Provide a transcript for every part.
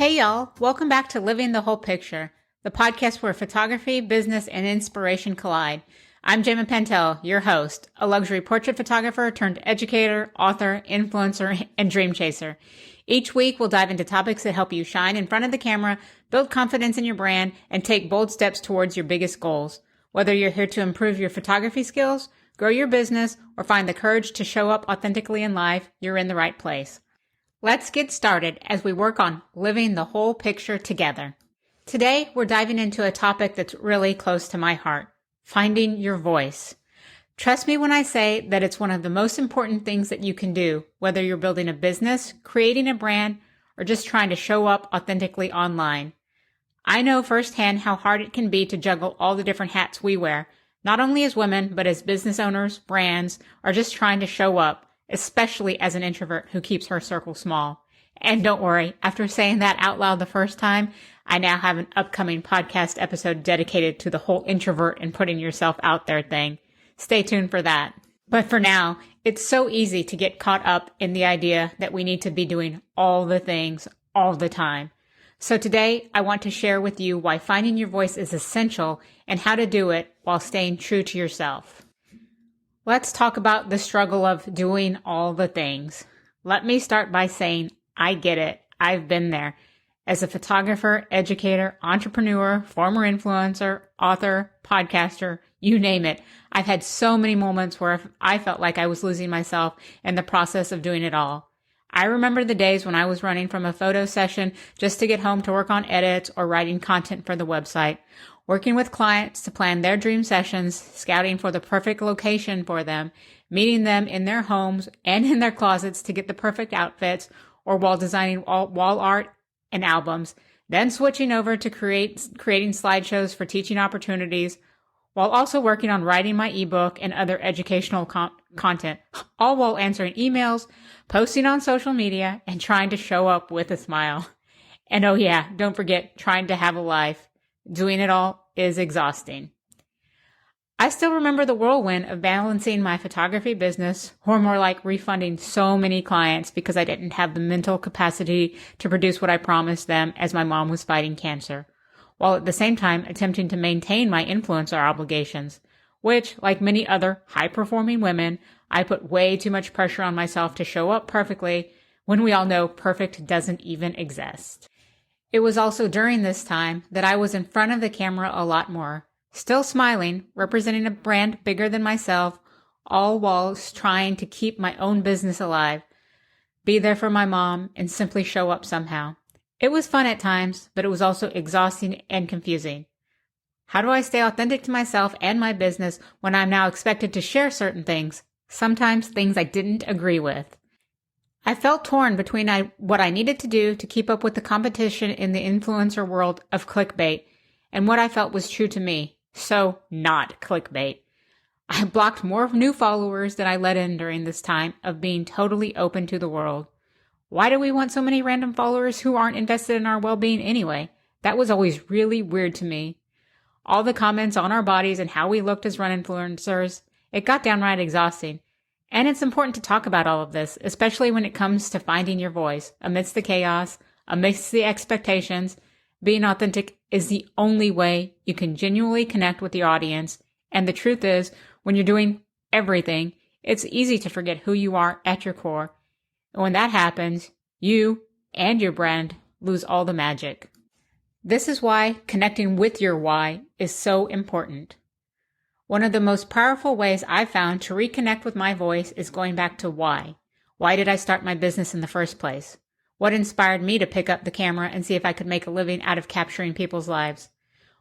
Hey y'all, welcome back to Living the Whole Picture, the podcast where photography, business, and inspiration collide. I'm Jama Pantel, your host, a luxury portrait photographer turned educator, author, influencer, and dream chaser. Each week, we'll dive into topics that help you shine in front of the camera, build confidence in your brand, and take bold steps towards your biggest goals. Whether you're here to improve your photography skills, grow your business, or find the courage to show up authentically in life, you're in the right place. Let's get started as we work on living the whole picture together. Today, we're diving into a topic that's really close to my heart, finding your voice. Trust me when I say that it's one of the most important things that you can do, whether you're building a business, creating a brand, or just trying to show up authentically online. I know firsthand how hard it can be to juggle all the different hats we wear, not only as women, but as business owners, brands, or just trying to show up, especially as an introvert who keeps her circle small. And don't worry, after saying that out loud the first time, I now have an upcoming podcast episode dedicated to the whole introvert and putting yourself out there thing. Stay tuned for that. But for now, it's so easy to get caught up in the idea that we need to be doing all the things all the time. So today, I want to share with you why finding your voice is essential and how to do it while staying true to yourself. Let's talk about the struggle of doing all the things. Let me start by saying, I get it. I've been there. As a photographer, educator, entrepreneur, former influencer, author, podcaster, you name it. I've had so many moments where I felt like I was losing myself in the process of doing it all. I remember the days when I was running from a photo session just to get home to work on edits or writing content for the website, working with clients to plan their dream sessions, scouting for the perfect location for them, meeting them in their homes and in their closets to get the perfect outfits, or while designing wall art and albums, then switching over to creating slideshows for teaching opportunities, while also working on writing my ebook and other educational content, all while answering emails, posting on social media, and trying to show up with a smile. And oh yeah, don't forget, trying to have a life. Doing it all is exhausting. I still remember the whirlwind of balancing my photography business, or more like refunding so many clients because I didn't have the mental capacity to produce what I promised them as my mom was fighting cancer, while at the same time attempting to maintain my influencer obligations, which, like many other high-performing women, I put way too much pressure on myself to show up perfectly when we all know perfect doesn't even exist. It was also during this time that I was in front of the camera a lot more, still smiling, representing a brand bigger than myself, all while trying to keep my own business alive, be there for my mom, and simply show up somehow. It was fun at times, but it was also exhausting and confusing. How do I stay authentic to myself and my business when I'm now expected to share certain things, sometimes things I didn't agree with? I felt torn between what I needed to do to keep up with the competition in the influencer world of clickbait and what I felt was true to me. So, not clickbait. I blocked more new followers than I let in during this time of being totally open to the world. Why do we want so many random followers who aren't invested in our well-being anyway? That was always really weird to me. All the comments on our bodies and how we looked as run influencers, it got downright exhausting. And it's important to talk about all of this, especially when it comes to finding your voice amidst the chaos, amidst the expectations. Being authentic is the only way you can genuinely connect with your audience. And the truth is, when you're doing everything, it's easy to forget who you are at your core. And when that happens, you and your brand lose all the magic. This is why connecting with your why is so important. One of the most powerful ways I've found to reconnect with my voice is going back to why. Why did I start my business in the first place? What inspired me to pick up the camera and see if I could make a living out of capturing people's lives?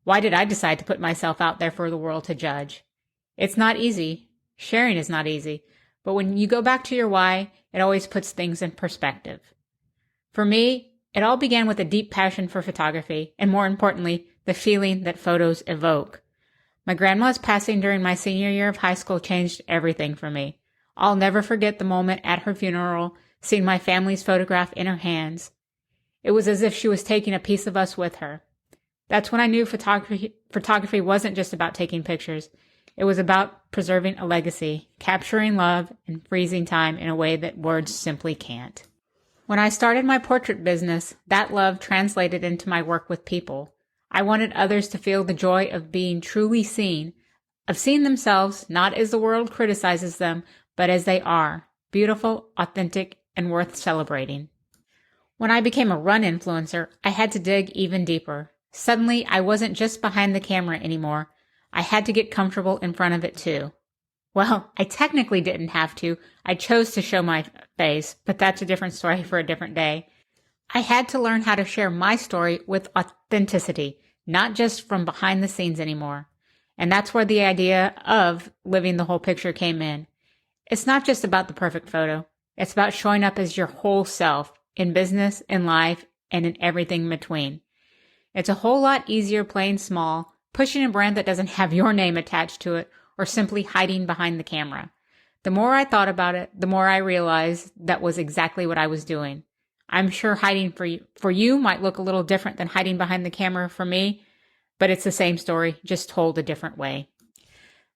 Why did I decide to put myself out there for the world to judge? It's not easy. Sharing is not easy. But when you go back to your why, it always puts things in perspective. For me, it all began with a deep passion for photography, and more importantly, the feeling that photos evoke. My grandma's passing during my senior year of high school changed everything for me. I'll never forget the moment at her funeral, seeing my family's photograph in her hands. It was as if she was taking a piece of us with her. That's when I knew photography wasn't just about taking pictures. It was about preserving a legacy, capturing love, and freezing time in a way that words simply can't. When I started my portrait business, that love translated into my work with people. I wanted others to feel the joy of being truly seen, of seeing themselves not as the world criticizes them, but as they are, beautiful, authentic, and worth celebrating. When I became a run influencer, I had to dig even deeper. Suddenly, I wasn't just behind the camera anymore. I had to get comfortable in front of it too. Well, I technically didn't have to. I chose to show my face, but that's a different story for a different day. I had to learn how to share my story with authenticity, not just from behind the scenes anymore. And that's where the idea of living the whole picture came in. It's not just about the perfect photo. It's about showing up as your whole self in business, in life, and in everything in between. It's a whole lot easier playing small, pushing a brand that doesn't have your name attached to it, or simply hiding behind the camera. The more I thought about it, the more I realized that was exactly what I was doing. I'm sure hiding for you might look a little different than hiding behind the camera for me, but it's the same story, just told a different way.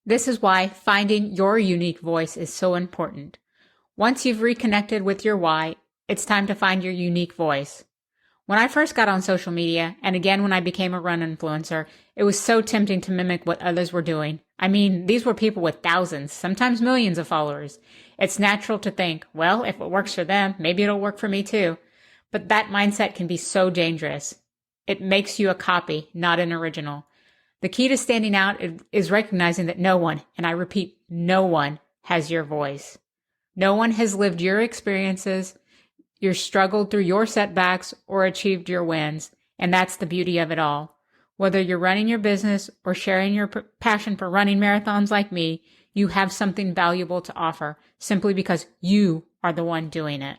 This is why finding your unique voice is so important. Once you've reconnected with your why, it's time to find your unique voice. When I first got on social media, and again when I became a run influencer, it was so tempting to mimic what others were doing. I mean, these were people with thousands, sometimes millions of followers. It's natural to think, well, if it works for them, maybe it'll work for me too. But that mindset can be so dangerous. It makes you a copy, not an original. The key to standing out is recognizing that no one, and I repeat, no one has your voice. No one has lived your experiences, you've struggled through your setbacks, or achieved your wins. And that's the beauty of it all. Whether you're running your business or sharing your passion for running marathons like me, you have something valuable to offer simply because you are the one doing it.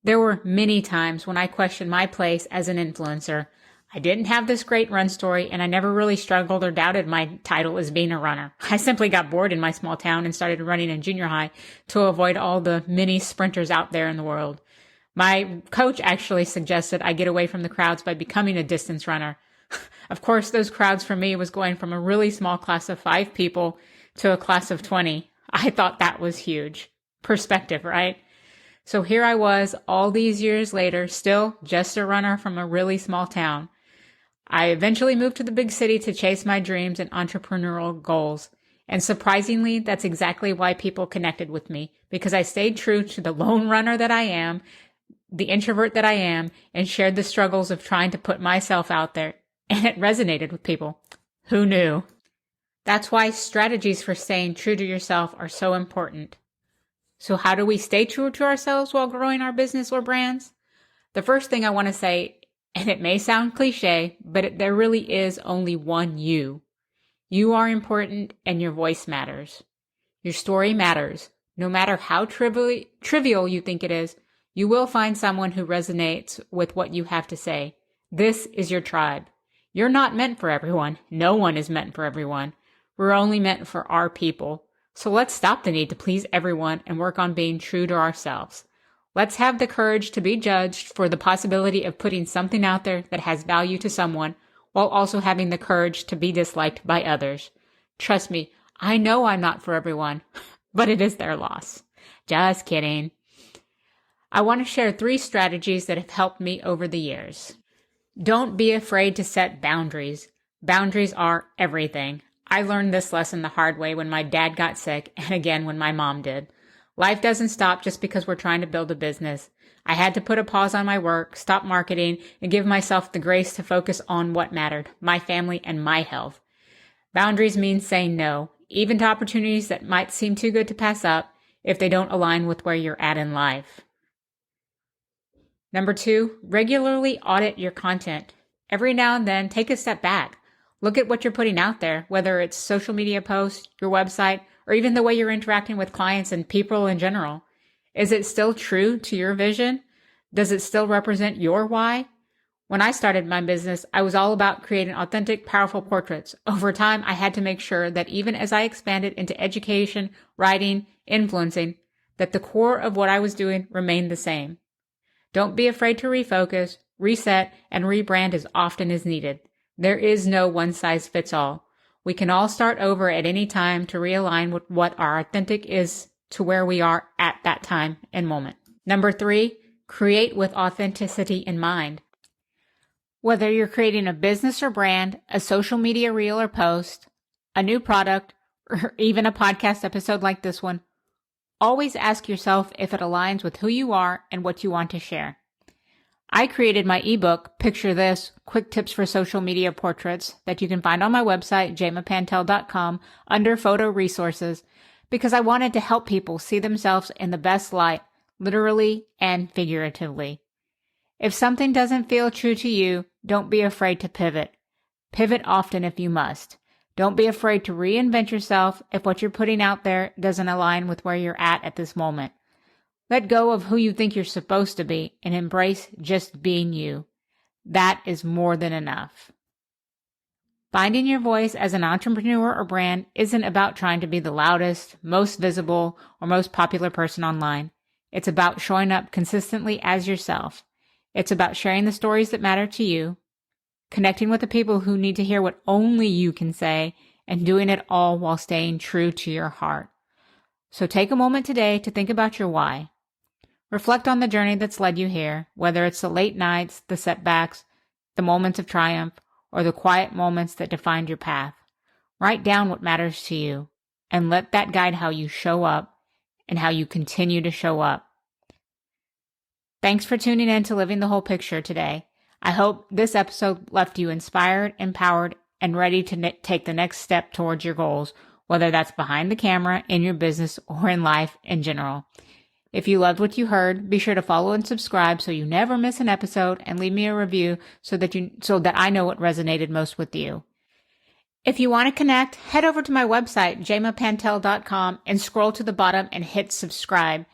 There were many times when I questioned my place as an influencer. I didn't have this great run story, and I never really struggled or doubted my title as being a runner. I simply got bored in my small town and started running in junior high to avoid all the mini sprinters out there in the world. My coach actually suggested I get away from the crowds by becoming a distance runner. Of course, those crowds for me was going from a really small class of 5 people to a class of 20. I thought that was huge. Perspective, right? So here I was all these years later, still just a runner from a really small town. I eventually moved to the big city to chase my dreams and entrepreneurial goals. And surprisingly, that's exactly why people connected with me, because I stayed true to the lone runner that I am, the introvert that I am, and shared the struggles of trying to put myself out there. And it resonated with people. Who knew? That's why strategies for staying true to yourself are so important. So how do we stay true to ourselves while growing our business or brands? The first thing I want to say, and it may sound cliche, but there really is only one you. You are important and your voice matters. Your story matters. No matter how trivial you think it is, you will find someone who resonates with what you have to say. This is your tribe. You're not meant for everyone. No one is meant for everyone. We're only meant for our people. So let's stop the need to please everyone and work on being true to ourselves. Let's have the courage to be judged for the possibility of putting something out there that has value to someone, while also having the courage to be disliked by others. Trust me, I know I'm not for everyone, but it is their loss. Just kidding. I want to share 3 strategies that have helped me over the years. Don't be afraid to set boundaries. Boundaries are everything. I learned this lesson the hard way when my dad got sick, and again when my mom did. Life doesn't stop just because we're trying to build a business. I had to put a pause on my work, stop marketing, and give myself the grace to focus on what mattered, my family and my health. Boundaries mean saying no, even to opportunities that might seem too good to pass up if they don't align with where you're at in life. Number 2, regularly audit your content. Every now and then, take a step back. Look at what you're putting out there, whether it's social media posts, your website, or even the way you're interacting with clients and people in general. Is it still true to your vision? Does it still represent your why? When I started my business, I was all about creating authentic, powerful portraits. Over time, I had to make sure that even as I expanded into education, writing, influencing, that the core of what I was doing remained the same. Don't be afraid to refocus, reset, and rebrand as often as needed. There is no one-size-fits-all. We can all start over at any time to realign with what our authentic is to where we are at that time and moment. Number 3, Create with authenticity in mind. Whether you're creating a business or brand, a social media reel or post, a new product, or even a podcast episode like this one, always ask yourself if it aligns with who you are and what you want to share. I created my ebook, Picture This, Quick Tips for Social Media Portraits, that you can find on my website, jamapantel.com, under Photo Resources, because I wanted to help people see themselves in the best light, literally and figuratively. If something doesn't feel true to you, don't be afraid to pivot. Pivot often if you must. Don't be afraid to reinvent yourself if what you're putting out there doesn't align with where you're at this moment. Let go of who you think you're supposed to be and embrace just being you. That is more than enough. Finding your voice as an entrepreneur or brand isn't about trying to be the loudest, most visible, or most popular person online. It's about showing up consistently as yourself. It's about sharing the stories that matter to you, connecting with the people who need to hear what only you can say, and doing it all while staying true to your heart. So take a moment today to think about your why. Reflect on the journey that's led you here, whether it's the late nights, the setbacks, the moments of triumph, or the quiet moments that defined your path. Write down what matters to you, and let that guide how you show up and how you continue to show up. Thanks for tuning in to Living the Whole Picture today. I hope this episode left you inspired, empowered, and ready to take the next step towards your goals, whether that's behind the camera, in your business, or in life in general. If you loved what you heard, be sure to follow and subscribe so you never miss an episode, and leave me a review so that I know what resonated most with you. If you want to connect, head over to my website, jamapantel.com, and scroll to the bottom and hit subscribe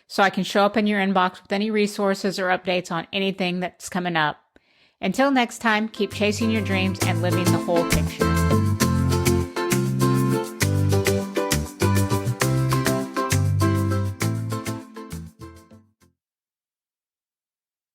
so I can show up in your inbox with any resources or updates on anything that's coming up. Until next time, keep chasing your dreams and living the whole picture.